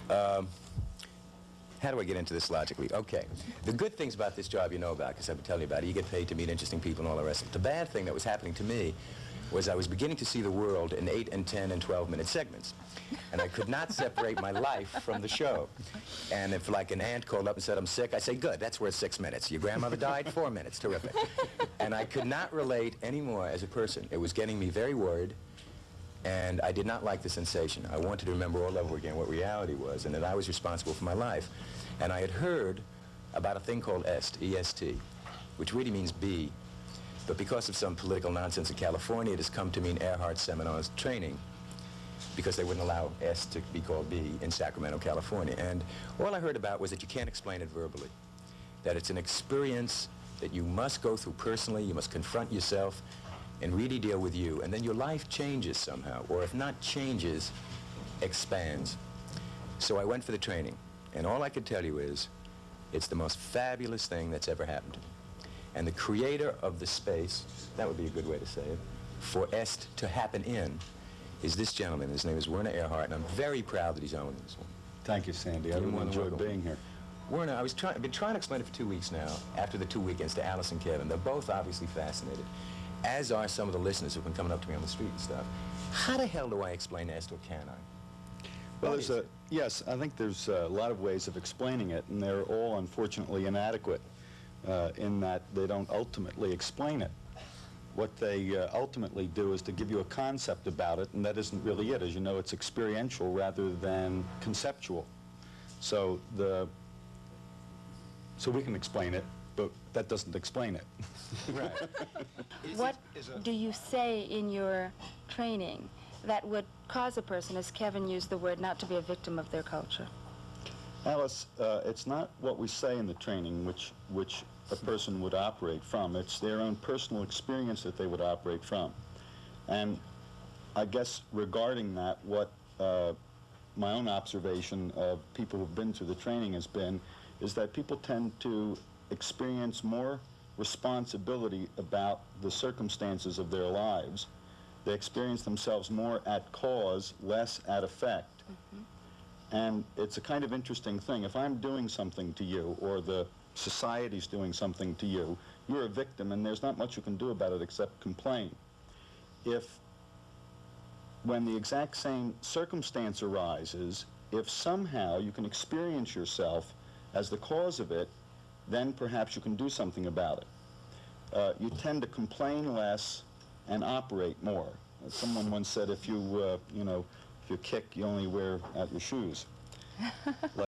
How do I get into this logically? Okay. The good things about this job you know about, because I've been telling you about it. You get paid to meet interesting people and all the rest of it. The bad thing that was happening to me was I was beginning to see the world in 8 and 10 and 12-minute segments. And I could not separate my life from the show. And if like an aunt called up and said, I'm sick, I say, good, that's worth 6 minutes. Your grandmother died, 4 minutes, terrific. And I could not relate anymore as a person. It was getting me very worried. And I did not like the sensation. I wanted to remember all over again what reality was and that I was responsible for my life. And I had heard about a thing called EST, E-S-T, which really means be. But because of some political nonsense in California, it has come to mean Erhard Seminars Training, because they wouldn't allow S to be called B in Sacramento, California. And all I heard about was that you can't explain it verbally, that it's an experience that you must go through personally, you must confront yourself, and really deal with you, and then your life changes somehow, or if not changes, expands. So I went for the training, and all I could tell you is, it's the most fabulous thing that's ever happened to me. And the creator of the space, that would be a good way to say it, for EST to happen in, is this gentleman. His name is Werner Erhard, and I'm very proud that he's owning this one. Thank you, Sandy. I really enjoyed being here. Werner, I've been trying to explain it for 2 weeks now, after the 2 weekends, to Alice and Kevin. They're both obviously fascinated, as are some of the listeners who've been coming up to me on the street and stuff. How the hell do I explain EST, or can I? Well, yes, I think there's a lot of ways of explaining it, and they're all unfortunately inadequate in that they don't ultimately explain it. What they ultimately do is to give you a concept about it, and that isn't really it. As you know, it's experiential rather than conceptual. So we can explain it, but that doesn't explain it. Right. What do you say in your training that would cause a person, as Kevin used the word, not to be a victim of their culture? Alice, it's not what we say in the training which a person would operate from. It's their own personal experience that they would operate from. And I guess regarding that, what my own observation of people who've been through the training has been is that people tend to experience more responsibility about the circumstances of their lives. They experience themselves more at cause, less at effect. Mm-hmm. And it's a kind of interesting thing. If I'm doing something to you, or the society's doing something to you, you're a victim, and there's not much you can do about it except complain. When the exact same circumstance arises, if somehow you can experience yourself as the cause of it, then perhaps you can do something about it. You tend to complain less and operate more. Someone once said, if you kick, you only wear out your shoes.